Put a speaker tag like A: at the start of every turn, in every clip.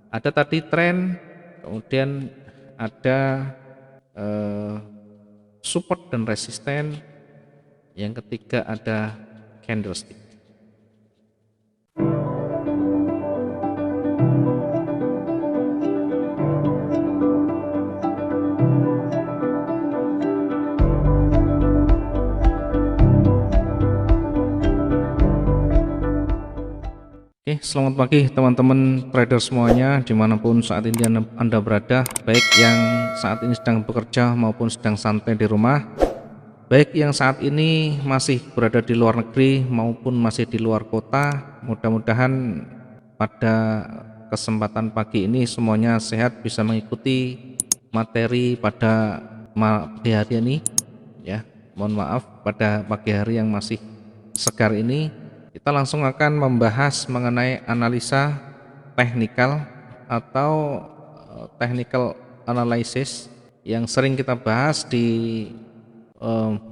A: Ada tadi tren, kemudian ada support dan resisten, yang ketiga ada candlestick. Oke, selamat pagi teman-teman trader semuanya dimanapun saat ini Anda berada, baik yang saat ini sedang bekerja maupun sedang santai di rumah, baik yang saat ini masih berada di luar negeri maupun masih di luar kota. Mudah-mudahan pada kesempatan pagi ini semuanya sehat, bisa mengikuti materi pada pagi hari ini ya. Mohon maaf pada pagi hari yang masih segar ini. Kita langsung akan membahas mengenai analisa teknikal atau technical analysis yang sering kita bahas di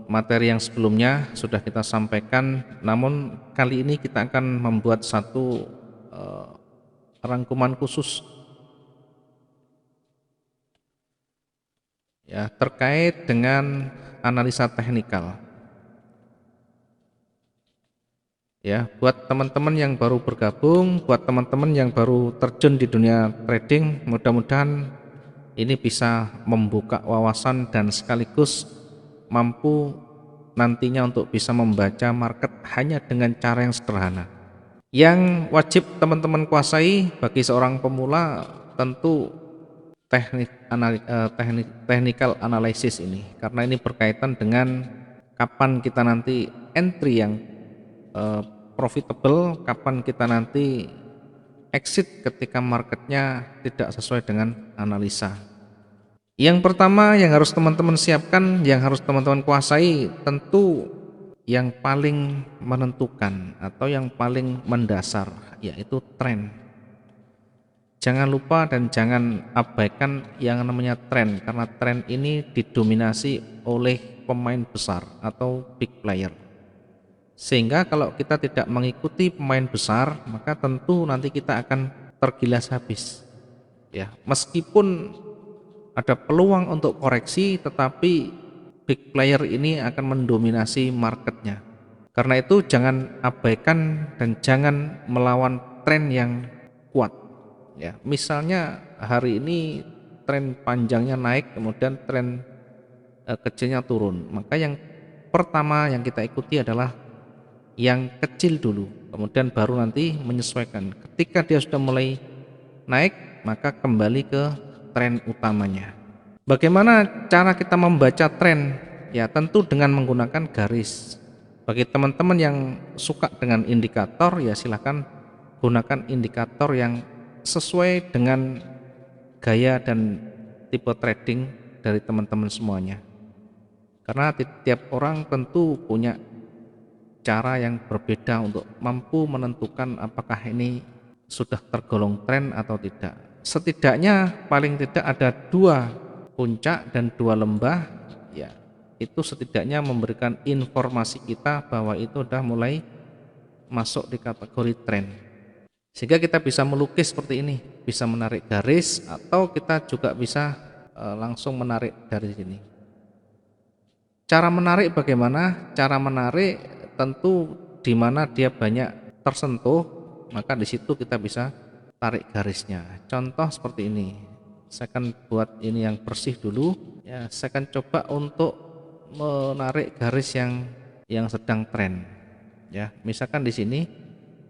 A: materi yang sebelumnya sudah kita sampaikan. Namun kali ini kita akan membuat satu rangkuman khusus ya terkait dengan analisa teknikal. Ya, buat teman-teman yang baru bergabung, buat teman-teman yang baru terjun di dunia trading, mudah-mudahan ini bisa membuka wawasan dan sekaligus mampu nantinya untuk bisa membaca market hanya dengan cara yang sederhana. Yang wajib teman-teman kuasai bagi seorang pemula tentu technical analysis ini, karena ini berkaitan dengan kapan kita nanti entry yang profitable, kapan kita nanti exit ketika marketnya tidak sesuai dengan analisa. Yang pertama yang harus teman-teman siapkan, yang harus teman-teman kuasai, tentu yang paling menentukan atau yang paling mendasar yaitu tren. Jangan lupa dan jangan abaikan yang namanya tren, karena tren ini didominasi oleh pemain besar atau big player. Sehingga kalau kita tidak mengikuti pemain besar, maka tentu nanti kita akan tergilas habis. Ya, meskipun ada peluang untuk koreksi, tetapi big player ini akan mendominasi marketnya. Karena itu jangan abaikan dan jangan melawan tren yang kuat. Ya, misalnya hari ini tren panjangnya naik, kemudian tren kecilnya turun. Maka yang pertama yang kita ikuti adalah yang kecil dulu, kemudian baru nanti menyesuaikan. Ketika dia sudah mulai naik, maka kembali ke tren utamanya. Bagaimana cara kita membaca tren? Ya, tentu dengan menggunakan garis. Bagi teman-teman yang suka dengan indikator, ya silahkan gunakan indikator yang sesuai dengan gaya dan tipe trading dari teman-teman semuanya. Karena tiap orang tentu punya cara yang berbeda untuk mampu menentukan apakah ini sudah tergolong tren atau tidak. Setidaknya paling tidak ada dua puncak dan dua lembah, ya itu setidaknya memberikan informasi kita bahwa itu sudah mulai masuk di kategori tren. Sehingga kita bisa melukis seperti ini, bisa menarik garis atau kita juga bisa langsung menarik dari sini. Cara menarik bagaimana? Cara menarik tentu di mana dia banyak tersentuh, maka di situ kita bisa tarik garisnya. Contoh seperti ini. Saya akan buat ini yang bersih dulu. Ya, saya akan coba untuk menarik garis yang sedang tren. Ya, misalkan di sini,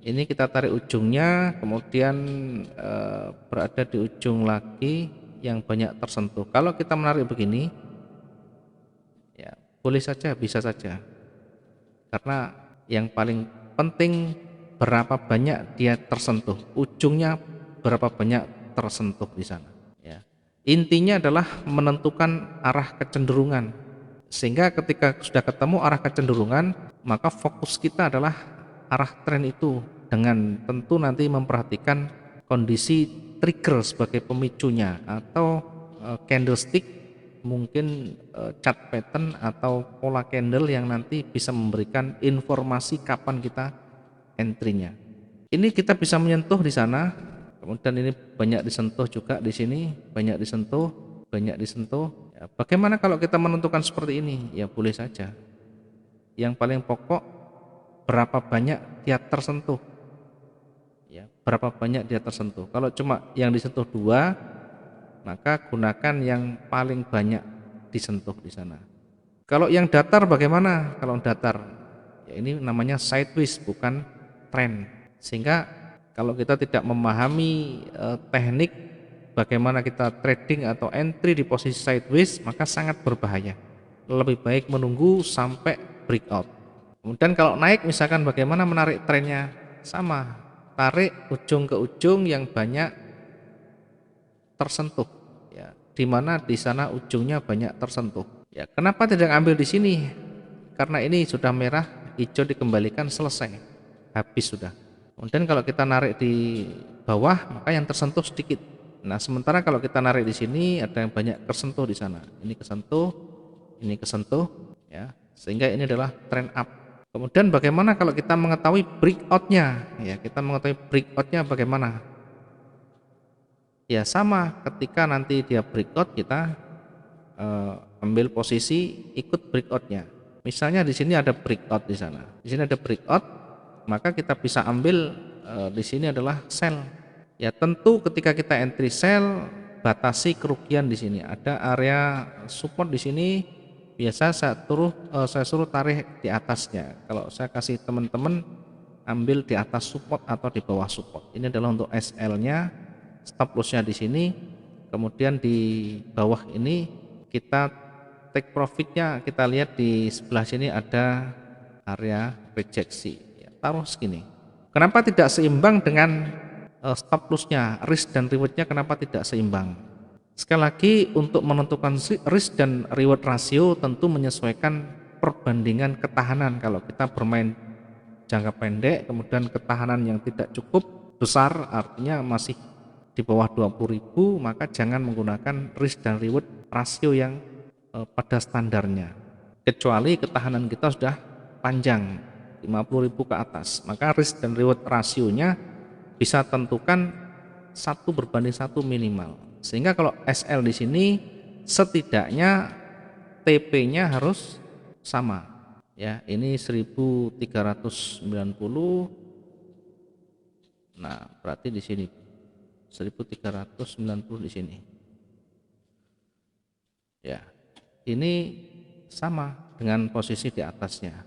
A: ini kita tarik ujungnya, kemudian berada di ujung lagi yang banyak tersentuh. Kalau kita menarik begini, ya boleh saja, bisa saja, karena yang paling penting berapa banyak dia tersentuh, ujungnya berapa banyak tersentuh di sana. Ya, intinya adalah menentukan arah kecenderungan, sehingga ketika sudah ketemu arah kecenderungan, maka fokus kita adalah arah tren itu, dengan tentu nanti memperhatikan kondisi trigger sebagai pemicunya atau candlestick, mungkin chart pattern atau pola candle yang nanti bisa memberikan informasi kapan kita entry-nya. Ini kita bisa menyentuh di sana, kemudian ini banyak disentuh juga di sini, banyak disentuh, banyak disentuh. Ya, bagaimana kalau kita menentukan seperti ini? Ya boleh saja. Yang paling pokok berapa banyak dia tersentuh. Ya, berapa banyak dia tersentuh. Kalau cuma yang disentuh 2, maka gunakan yang paling banyak disentuh di sana. Kalau yang datar bagaimana? Kalau datar, ya ini namanya sideways bukan trend. Sehingga kalau kita tidak memahami teknik bagaimana kita trading atau entry di posisi sideways, maka sangat berbahaya. Lebih baik menunggu sampai breakout. Kemudian kalau naik misalkan bagaimana menarik trennya? Sama, tarik ujung ke ujung yang banyak tersentuh, ya, di mana di sana ujungnya banyak tersentuh. Ya, kenapa tidak ambil di sini? Karena ini sudah merah, hijau dikembalikan, selesai, habis sudah. Kemudian kalau kita narik di bawah, maka yang tersentuh sedikit. Nah, sementara kalau kita narik di sini ada yang banyak tersentuh di sana. Ini kesentuh, ya, sehingga ini adalah trend up. Kemudian bagaimana kalau kita mengetahui breakout-nya? Ya, kita mengetahui breakout-nya bagaimana? Ya sama, ketika nanti dia breakout kita ambil posisi ikut breakout-nya. Misalnya di sini ada breakout di sana. Di sini ada breakout, maka kita bisa ambil di sini adalah sell. Ya tentu ketika kita entry sell, batasi kerugian di sini. Ada area support di sini. Biasa saya suruh tarik di atasnya. Kalau saya kasih teman-teman ambil di atas support atau di bawah support. Ini adalah untuk SL-nya, stop loss-nya di sini. Kemudian di bawah ini kita take profit-nya, kita lihat di sebelah sini ada area rejeksi. Ya, taruh segini. Kenapa tidak seimbang dengan stop loss-nya, risk dan reward-nya kenapa tidak seimbang? Sekali lagi untuk menentukan risk dan reward rasio tentu menyesuaikan perbandingan ketahanan. Kalau kita bermain jangka pendek kemudian ketahanan yang tidak cukup besar, artinya masih di bawah 20.000, maka jangan menggunakan risk dan reward rasio yang pada standarnya. Kecuali ketahanan kita sudah panjang 50.000 ke atas, maka risk dan reward rasionya bisa tentukan 1:1 minimal. Sehingga kalau SL di sini setidaknya TP-nya harus sama. Ya, ini 1390. Nah, berarti di sini 1390 di sini. Ya. Ini sama dengan posisi di atasnya.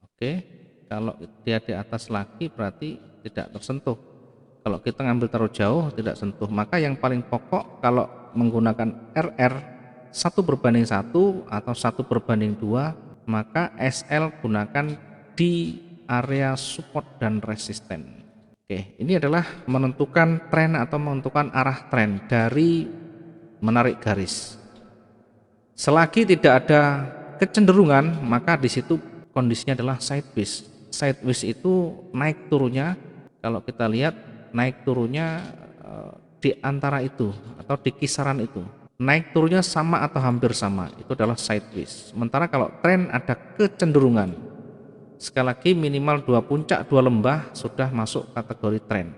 A: Oke. Kalau dia di atas lagi berarti tidak tersentuh. Kalau kita ngambil terlalu jauh tidak sentuh, maka yang paling pokok kalau menggunakan RR 1:1 atau 1:2, maka SL gunakan di area support dan resisten. Oke, ini adalah menentukan tren atau menentukan arah tren dari menarik garis. Selagi tidak ada kecenderungan, maka di situ kondisinya adalah sideways. Sideways itu naik turunnya, kalau kita lihat naik turunnya di antara itu atau di kisaran itu. Naik turunnya sama atau hampir sama, itu adalah sideways. Sementara kalau tren ada kecenderungan, sekali lagi minimal 2 puncak 2 lembah sudah masuk kategori tren.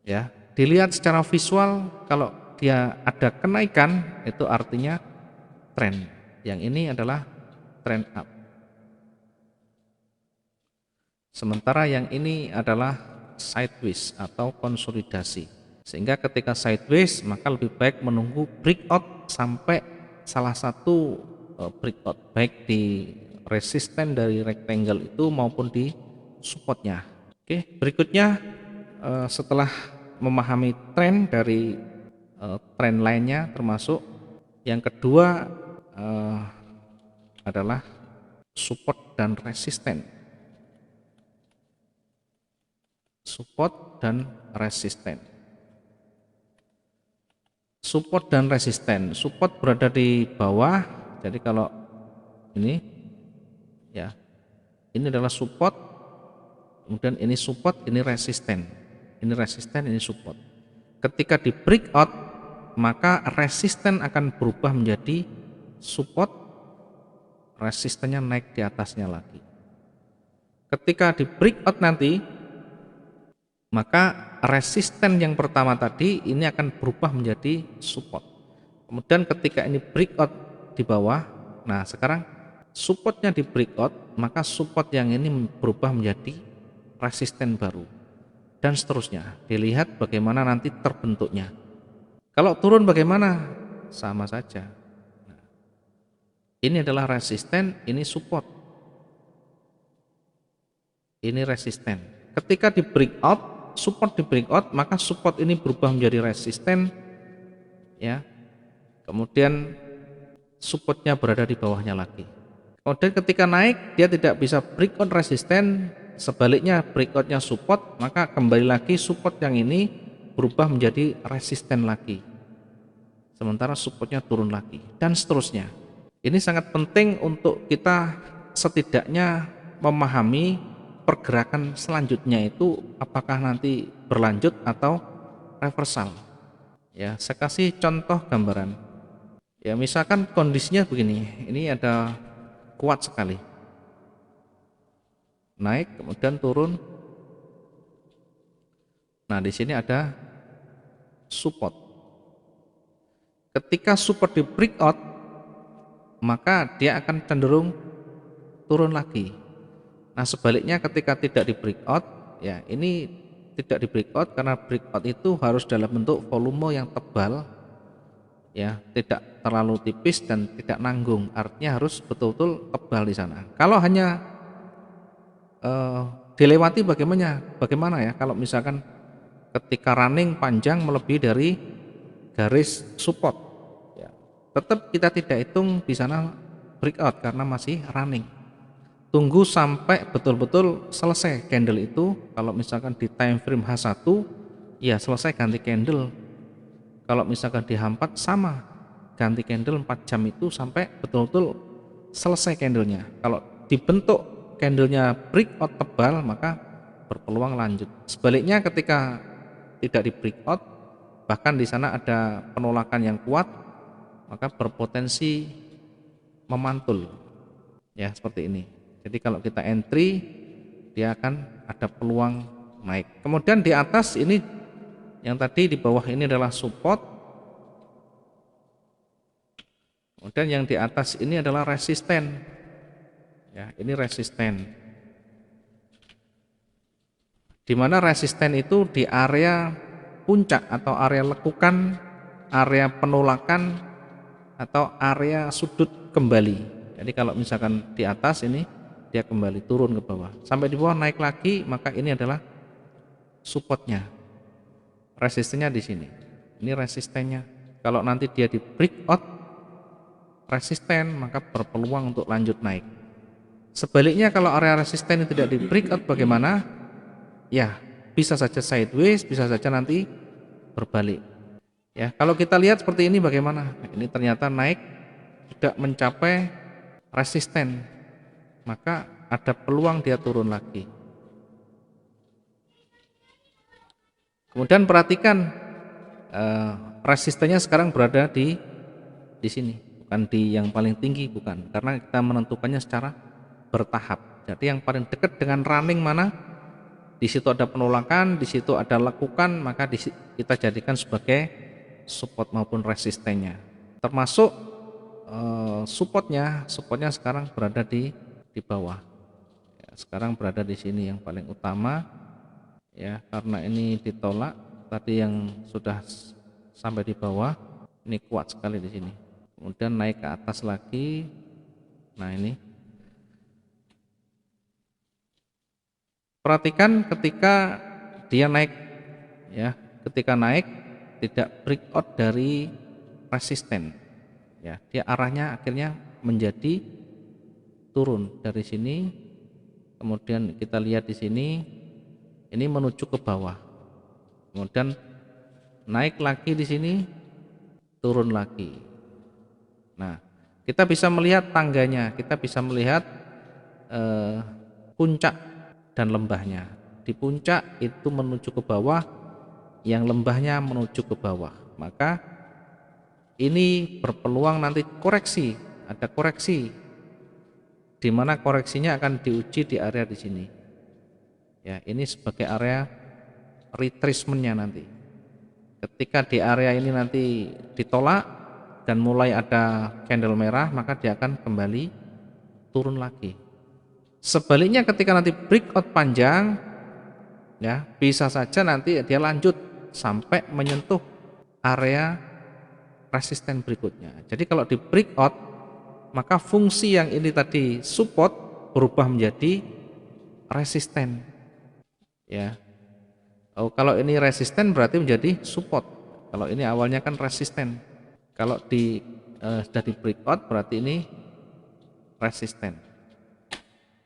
A: Ya, dilihat secara visual kalau dia ada kenaikan itu artinya tren. Yang ini adalah trend up. Sementara yang ini adalah sideways atau konsolidasi. Sehingga ketika sideways maka lebih baik menunggu breakout sampai salah satu breakout baik di resisten dari rectangle itu maupun di supportnya. Oke, berikutnya setelah memahami tren dari tren lainnya termasuk yang kedua adalah support dan resisten. Support dan resisten. Support dan resisten. Support berada di bawah. Jadi kalau ini ya, ini adalah support, kemudian ini support, ini resisten. Ini resisten, ini support. Ketika di breakout, maka resisten akan berubah menjadi support, resistennya naik di atasnya lagi. Ketika di breakout nanti, maka resisten yang pertama tadi ini akan berubah menjadi support. Kemudian ketika ini breakout di bawah, nah sekarang supportnya di breakout, maka support yang ini berubah menjadi resisten baru, dan seterusnya. Dilihat bagaimana nanti terbentuknya. Kalau turun bagaimana? Sama saja. Nah, ini adalah resisten, ini support, ini resisten. Ketika di breakout, support di breakout, maka support ini berubah menjadi resisten, ya. Kemudian supportnya berada di bawahnya lagi. Kemudian ketika naik, dia tidak bisa breakout resisten, sebaliknya breakoutnya support, maka kembali lagi support yang ini berubah menjadi resisten lagi, sementara supportnya turun lagi, dan seterusnya. Ini sangat penting untuk kita setidaknya memahami pergerakan selanjutnya itu apakah nanti berlanjut atau reversal. Ya, saya kasih contoh gambaran. Ya, misalkan kondisinya begini, ini ada kuat sekali, naik kemudian turun. Nah, di sini ada support. Ketika support di breakout, maka dia akan cenderung turun lagi. Nah, sebaliknya ketika tidak di breakout, ya ini tidak di breakout karena breakout itu harus dalam bentuk volume yang tebal, ya tidak terlalu tipis dan tidak nanggung, artinya harus betul-betul tebal di sana. Kalau hanya dilewati bagaimana ya kalau misalkan ketika running panjang melebihi dari garis support, ya, tetap kita tidak hitung di sana breakout karena masih running. Tunggu sampai betul-betul selesai candle itu. Kalau misalkan di time frame H1, ya selesai ganti candle. Kalau misalkan di H4 sama, ganti candle 4 jam itu sampai betul-betul selesai candlenya. Kalau dibentuk candlenya breakout tebal, maka berpeluang lanjut. Sebaliknya ketika tidak di breakout, bahkan di sana ada penolakan yang kuat, maka berpotensi memantul, ya seperti ini. Jadi kalau kita entry, dia akan ada peluang naik. Kemudian di atas ini, yang tadi di bawah ini adalah support, kemudian yang di atas ini adalah resisten, ya ini resisten. Di mana resisten itu di area puncak atau area lekukan, area penolakan, atau area sudut kembali. Jadi kalau misalkan di atas ini dia kembali turun ke bawah, sampai di bawah naik lagi, maka ini adalah supportnya. Resistennya di sini. Ini resistennya. Kalau nanti dia di breakout resisten, maka berpeluang untuk lanjut naik. Sebaliknya kalau area resisten ini tidak di breakout bagaimana? Ya, bisa saja sideways, bisa saja nanti berbalik. Ya, kalau kita lihat seperti ini bagaimana? Ini ternyata naik tidak mencapai resisten, maka ada peluang dia turun lagi. Kemudian perhatikan resistennya sekarang berada di sini, bukan di yang paling tinggi, bukan, karena kita menentukannya secara bertahap. Jadi yang paling dekat dengan running mana? Di situ ada penolakan, di situ ada lekukan, maka kita jadikan sebagai support maupun resistennya. Termasuk supportnya sekarang berada di bawah. Ya, sekarang berada di sini yang paling utama, ya karena ini ditolak tadi yang sudah sampai di bawah, ini kuat sekali di sini. Kemudian naik ke atas lagi. Nah ini perhatikan ketika dia naik, ya ketika naik tidak breakout dari resisten, ya dia arahnya akhirnya menjadi turun dari sini. Kemudian kita lihat di sini ini menuju ke bawah, kemudian naik lagi di sini, turun lagi. Nah kita bisa melihat tangganya, kita bisa melihat puncak dan lembahnya. Di puncak itu menuju ke bawah, yang lembahnya menuju ke bawah. Maka ini berpeluang nanti koreksi, ada koreksi, di mana koreksinya akan diuji di area di sini. Ya, ini sebagai area retracementnya nanti. Ketika di area ini nanti ditolak dan mulai ada candle merah, maka dia akan kembali turun lagi. Sebaliknya ketika nanti breakout panjang, ya bisa saja nanti dia lanjut sampai menyentuh area resisten berikutnya. Jadi kalau di breakout, maka fungsi yang ini tadi support berubah menjadi resisten. Ya. Oh, kalau ini resisten berarti menjadi support. Kalau ini awalnya kan resisten. Kalau sudah di breakout berarti ini resisten.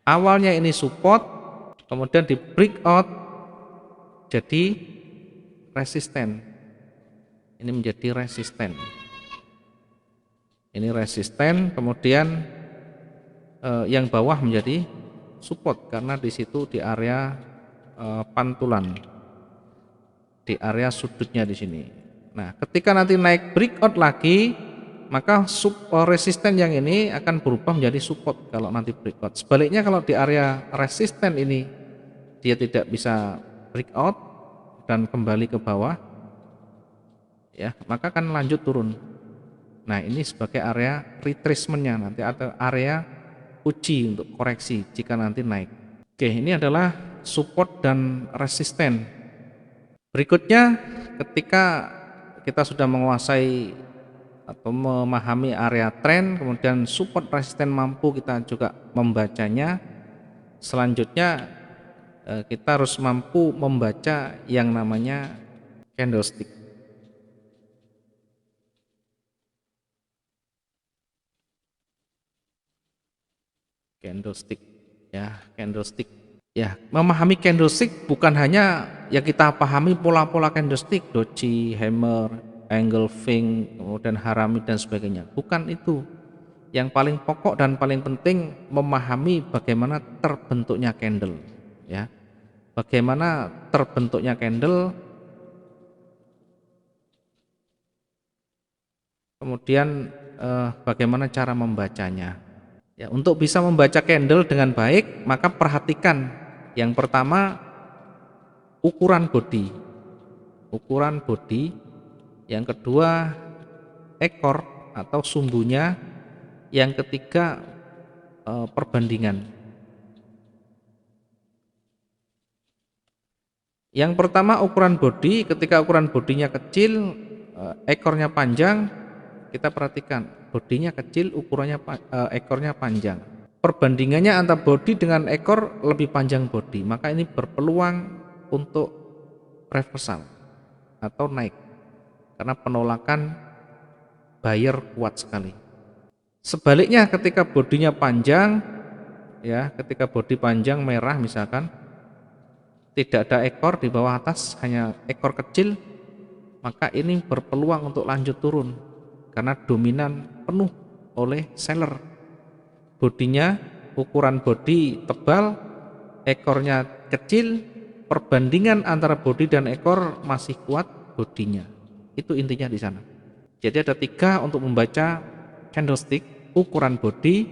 A: Awalnya ini support, kemudian di breakout jadi resisten. Ini menjadi resisten. Ini resisten, kemudian yang bawah menjadi support karena di situ di area pantulan, di area sudutnya di sini. Nah, ketika nanti naik breakout lagi, maka resisten yang ini akan berubah menjadi support kalau nanti breakout. Sebaliknya kalau di area resisten ini dia tidak bisa breakout dan kembali ke bawah, ya maka akan lanjut turun. Nah, ini sebagai area retracementnya nanti atau area uji untuk koreksi jika nanti naik. Oke, ini adalah support dan resisten. Berikutnya, ketika kita sudah menguasai atau memahami area tren, kemudian support resisten mampu kita juga membacanya. Selanjutnya kita harus mampu membaca yang namanya candlestick. Candlestick, ya candlestick. Ya, memahami candlestick bukan hanya ya kita pahami pola-pola candlestick, doji, hammer, engulfing, kemudian harami dan sebagainya. Bukan itu. Yang paling pokok dan paling penting memahami bagaimana terbentuknya candle, ya. Bagaimana terbentuknya candle, kemudian bagaimana cara membacanya. Ya, untuk bisa membaca candle dengan baik, maka perhatikan yang pertama ukuran body. Ukuran body. Yang kedua ekor atau sumbunya. Yang ketiga perbandingan. Yang pertama ukuran body, ketika ukuran bodinya kecil, ekornya panjang, kita perhatikan bodinya kecil, ukurannya ekornya panjang. Perbandingannya antara body dengan ekor lebih panjang body, maka ini berpeluang untuk reversal atau naik karena penolakan buyer kuat sekali. Sebaliknya ketika bodinya panjang, ya ketika body panjang merah misalkan, tidak ada ekor di bawah atas, hanya ekor kecil, maka ini berpeluang untuk lanjut turun karena dominan penuh oleh seller. Bodinya, ukuran body tebal, ekornya kecil, perbandingan antara body dan ekor masih kuat bodinya. Itu intinya di sana. Jadi ada 3 untuk membaca candlestick: ukuran body,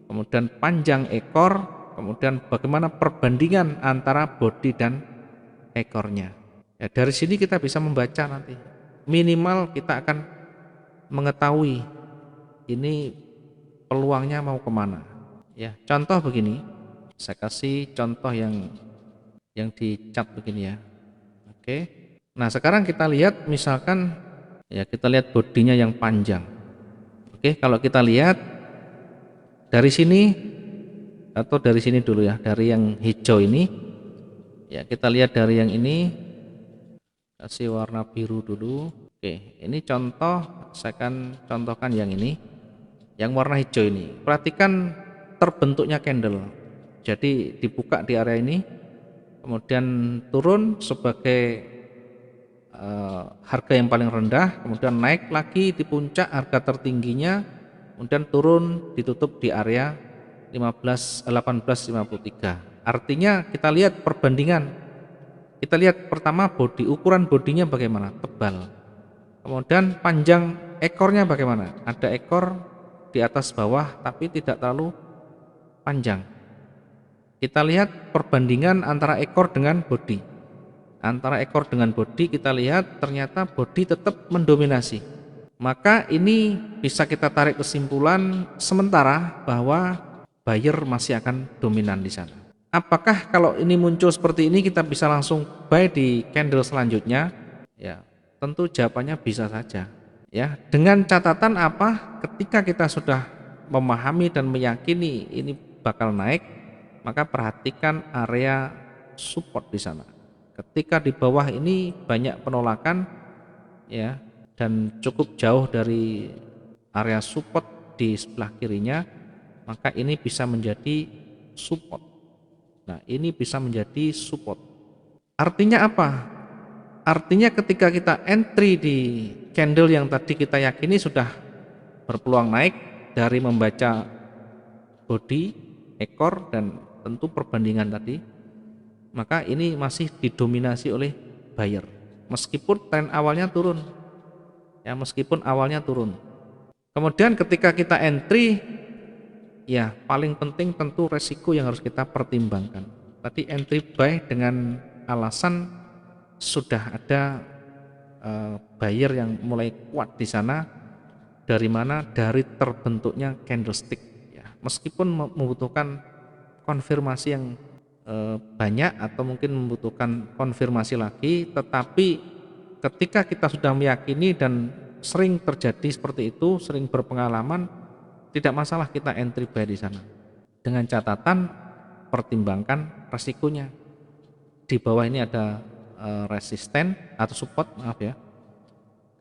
A: kemudian panjang ekor, kemudian bagaimana perbandingan antara body dan ekornya. Ya, dari sini kita bisa membaca nanti. Minimal kita akan mengetahui ini peluangnya mau kemana. Ya, contoh begini, saya kasih contoh yang dicat begini ya. Oke. Nah, sekarang kita lihat misalkan ya kita lihat bodinya yang panjang. Oke, kalau kita lihat dari sini atau dari sini dulu ya, dari yang hijau ini. Ya, kita lihat dari yang ini, kasih warna biru dulu. Oke, ini contoh, saya akan contohkan yang ini, yang warna hijau ini. Perhatikan terbentuknya candle. Jadi dibuka di area ini, kemudian turun sebagai harga yang paling rendah, kemudian naik lagi di puncak harga tertingginya, kemudian turun ditutup di area 1853. Artinya kita lihat perbandingan. Kita lihat pertama body, ukuran bodinya bagaimana, tebal. Kemudian panjang ekornya bagaimana? Ada ekor di atas bawah tapi tidak terlalu panjang. Kita lihat perbandingan antara ekor dengan body. antara ekor dengan bodi, kita lihat ternyata bodi tetap mendominasi. Maka ini bisa kita tarik kesimpulan sementara bahwa buyer masih akan dominan di sana. Apakah kalau ini muncul seperti ini kita bisa langsung buy di candle selanjutnya? Ya, tentu jawabannya bisa saja. Ya, dengan catatan apa? Ketika kita sudah memahami dan meyakini ini bakal naik, maka perhatikan area support di sana. Ketika di bawah ini banyak penolakan, ya, dan cukup jauh dari area support di sebelah kirinya, maka ini bisa menjadi support. Nah, ini bisa menjadi support. Artinya apa? Artinya ketika kita entry di candle yang tadi kita yakini sudah berpeluang naik dari membaca body, ekor, dan tentu perbandingan tadi, maka ini masih didominasi oleh buyer. Meskipun tren awalnya turun. Ya, meskipun awalnya turun. Kemudian ketika kita entry, ya paling penting tentu resiko yang harus kita pertimbangkan. Tadi entry buy dengan alasan sudah ada buyer yang mulai kuat di sana. Dari mana? Dari terbentuknya candlestick. Ya, meskipun membutuhkan konfirmasi yang banyak atau mungkin membutuhkan konfirmasi lagi, tetapi ketika kita sudah meyakini dan sering terjadi seperti itu, sering berpengalaman, tidak masalah kita entry buy di sana. Dengan catatan pertimbangkan resikonya. Di bawah ini ada resisten atau support, maaf ya.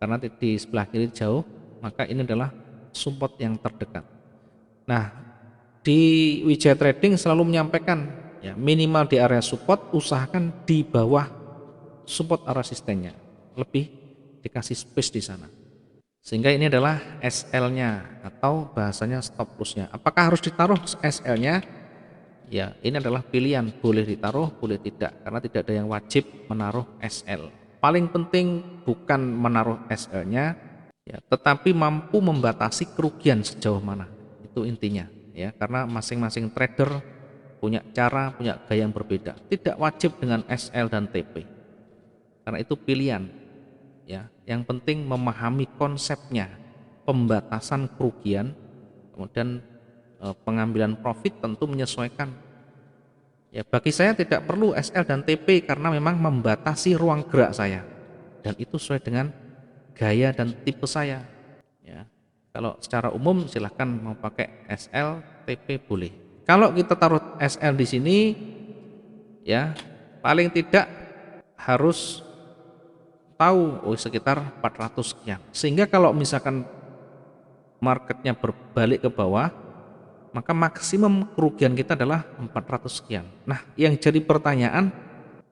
A: Karena di sebelah kiri jauh, maka ini adalah support yang terdekat. Nah, di Wijaya Trading selalu menyampaikan ya, minimal di area support, usahakan di bawah support area resistennya, lebih dikasih space di sana. Sehingga ini adalah SL-nya atau bahasanya stop loss-nya. Apakah harus ditaruh SL-nya? Ya, ini adalah pilihan, boleh ditaruh, boleh tidak, karena tidak ada yang wajib menaruh SL. Paling penting bukan menaruh SL-nya, ya, tetapi mampu membatasi kerugian sejauh mana. Itu intinya, ya, karena masing-masing trader punya cara, punya gaya yang berbeda. Tidak wajib dengan SL dan TP, karena itu pilihan. Ya, yang penting memahami konsepnya, pembatasan kerugian, kemudian pengambilan profit tentu menyesuaikan. Ya, bagi saya tidak perlu SL dan TP karena memang membatasi ruang gerak saya, dan itu sesuai dengan gaya dan tipe saya. Ya, kalau secara umum silahkan mau pakai SL, TP boleh. Kalau kita taruh SL di sini, ya paling tidak harus tahu sekitar 400 sekian, sehingga kalau misalkan marketnya berbalik ke bawah, maka maksimum kerugian kita adalah 400 sekian. Nah, yang jadi pertanyaan,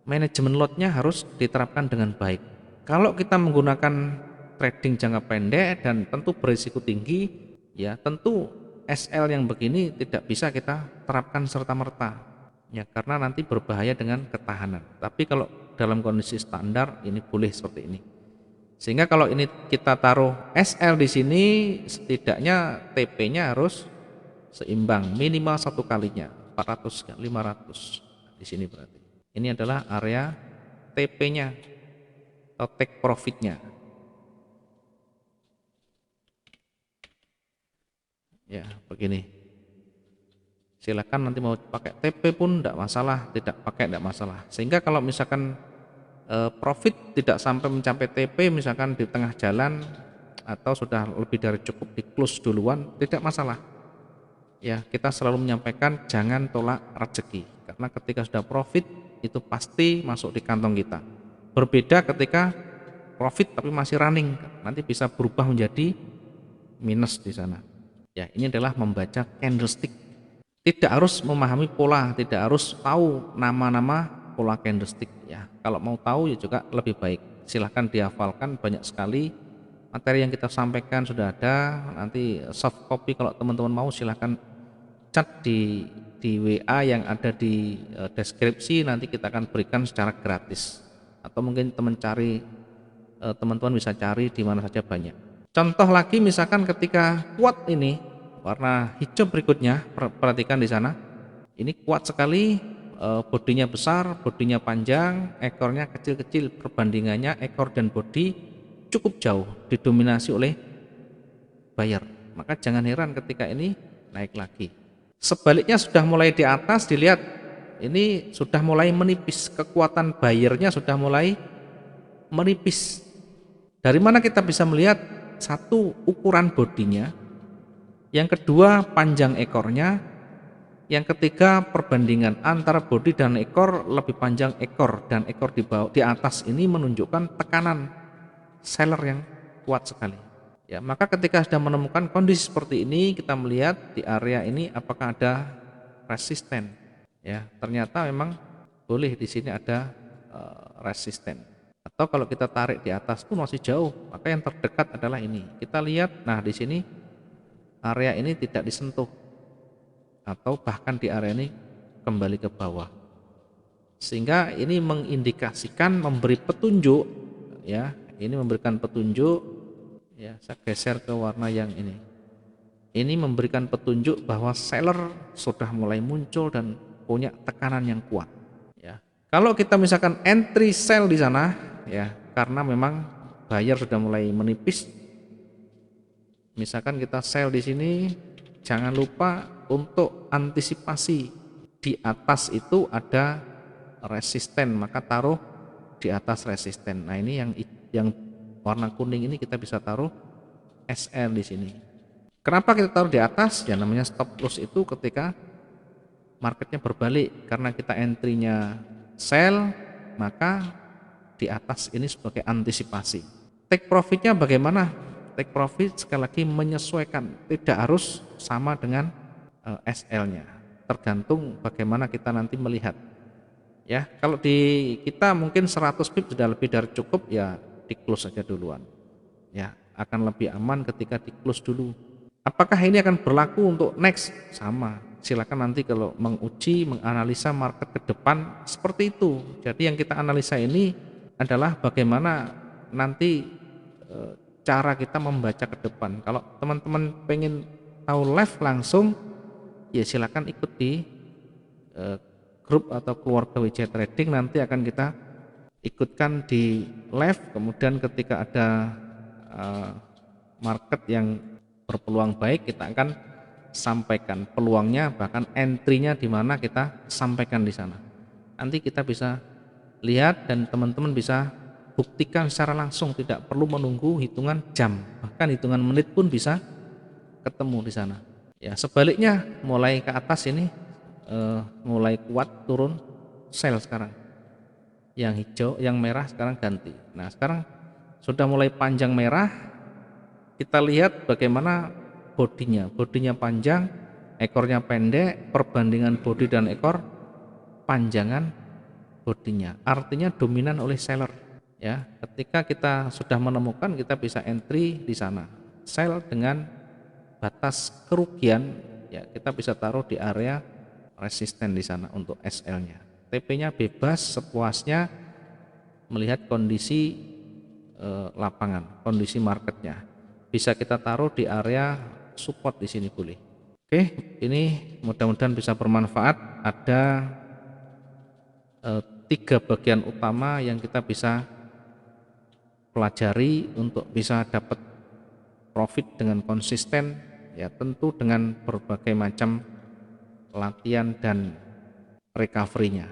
A: manajemen lotnya harus diterapkan dengan baik. Kalau kita menggunakan trading jangka pendek dan tentu berisiko tinggi, ya tentu SL yang begini tidak bisa kita terapkan serta-merta, ya karena nanti berbahaya dengan ketahanan. Tapi kalau dalam kondisi standar ini boleh seperti ini. Sehingga kalau ini kita taruh SL di sini, setidaknya TP-nya harus seimbang, minimal satu kalinya 400 500 di sini berarti. Ini adalah area TP-nya atau take profit-nya. Ya, begini. Silakan nanti mau pakai TP pun tidak masalah, tidak pakai tidak masalah. Sehingga kalau misalkan profit tidak sampai mencapai TP, misalkan di tengah jalan atau sudah lebih dari cukup di close duluan, tidak masalah. Ya, kita selalu menyampaikan jangan tolak rezeki, karena ketika sudah profit itu pasti masuk di kantong kita. Berbeda ketika profit tapi masih running, nanti bisa berubah menjadi minus di sana. Ya, ini adalah membaca candlestick. Tidak harus memahami pola, tidak harus tahu nama-nama pola candlestick ya. Kalau mau tahu ya juga lebih baik. Silahkan dihafalkan, banyak sekali materi yang kita sampaikan sudah ada. Nanti soft copy kalau teman-teman mau silahkan chat di WA yang ada di deskripsi, nanti kita akan berikan secara gratis. Atau mungkin teman-teman bisa cari di mana saja banyak. Contoh lagi misalkan ketika kuat ini warna hijau berikutnya, perhatikan di sana. Ini kuat sekali, bodinya besar, bodinya panjang, ekornya kecil-kecil, perbandingannya ekor dan bodi cukup jauh didominasi oleh buyer. Maka jangan heran ketika ini naik lagi. Sebaliknya sudah mulai di atas, dilihat ini sudah mulai menipis, kekuatan buyernya sudah mulai menipis. Dari mana kita bisa melihat? Satu, ukuran bodinya, yang kedua panjang ekornya, yang ketiga perbandingan antara bodi dan ekor lebih panjang ekor, dan ekor di bawah di atas ini menunjukkan tekanan seller yang kuat sekali. Ya, maka ketika sudah menemukan kondisi seperti ini, kita melihat di area ini apakah ada resisten. Ya, ternyata memang boleh di sini ada resisten. Atau kalau kita tarik di atas pun masih jauh, maka yang terdekat adalah ini. Kita lihat, nah di sini area ini tidak disentuh, atau bahkan di area ini kembali ke bawah, sehingga ini mengindikasikan, memberi petunjuk, ya, ini memberikan petunjuk, ya, saya geser ke warna yang ini memberikan petunjuk bahwa seller sudah mulai muncul dan punya tekanan yang kuat, ya. Kalau kita misalkan entry sell di sana, ya, karena memang buyer sudah mulai menipis, misalkan kita sell di sini, jangan lupa untuk antisipasi di atas itu ada resisten, maka taruh di atas resisten. Nah, ini yang warna kuning ini kita bisa taruh SL di sini. Kenapa kita taruh di atas? Ya, namanya stop loss itu ketika marketnya berbalik, karena kita entry-nya sell, maka di atas ini sebagai antisipasi. Take profitnya bagaimana? Take profit sekali lagi menyesuaikan, tidak harus sama dengan SL-nya, tergantung bagaimana kita nanti melihat. Ya, kalau di kita mungkin 100 pip sudah lebih dari cukup, ya di close saja duluan. Ya, akan lebih aman ketika di close dulu. Apakah ini akan berlaku untuk next? Sama. Silakan nanti kalau menguji, menganalisa market ke depan seperti itu. Jadi yang kita analisa ini adalah bagaimana nanti cara kita membaca ke depan. Kalau teman-teman pengen tahu live langsung, ya silakan ikut di grup atau keluarga WJ Trading, nanti akan kita ikutkan di live. Kemudian ketika ada market yang berpeluang baik, kita akan sampaikan peluangnya, bahkan entry-nya di mana kita sampaikan di sana. Nanti kita bisa lihat dan teman-teman bisa buktikan secara langsung, tidak perlu menunggu hitungan jam, bahkan hitungan menit pun bisa ketemu di sana. Ya, sebaliknya mulai ke atas ini mulai kuat, turun sell sekarang. Yang hijau, yang merah sekarang ganti. Nah, sekarang sudah mulai panjang merah. Kita lihat bagaimana bodinya panjang, ekornya pendek, perbandingan bodi dan ekor, panjangan bodinya, artinya dominan oleh seller. Ya, ketika kita sudah menemukan, kita bisa entry di sana, sell dengan batas kerugian, ya kita bisa taruh di area resisten di sana untuk SL-nya. TP-nya bebas sepuasnya melihat kondisi lapangan, kondisi marketnya. Bisa kita taruh di area support di sini boleh. Oke, ini mudah-mudahan bisa bermanfaat. Ada 3 bagian utama yang kita bisa pelajari untuk bisa dapat profit dengan konsisten, ya tentu dengan berbagai macam latihan dan recovery-nya.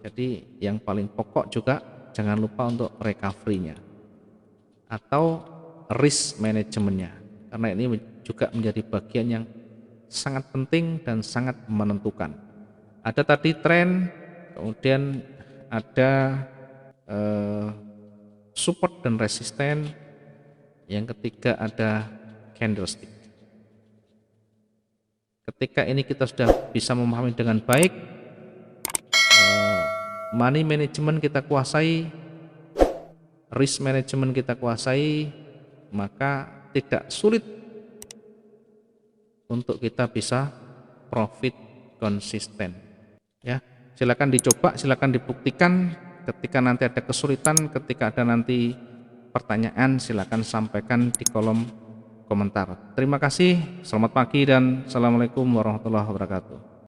A: Jadi yang paling pokok juga jangan lupa untuk recovery-nya atau risk management-nya, karena ini juga menjadi bagian yang sangat penting dan sangat menentukan. Ada tadi tren, kemudian ada support dan resisten, yang ketiga ada candlestick. Ketika ini kita sudah bisa memahami dengan baik, money management kita kuasai, risk management kita kuasai, maka tidak sulit untuk kita bisa profit konsisten. Ya, silakan dicoba, silakan dibuktikan. Ketika nanti ada kesulitan, ketika ada nanti pertanyaan, silakan sampaikan di kolom komentar. Terima kasih, selamat pagi dan assalamualaikum warahmatullahi wabarakatuh.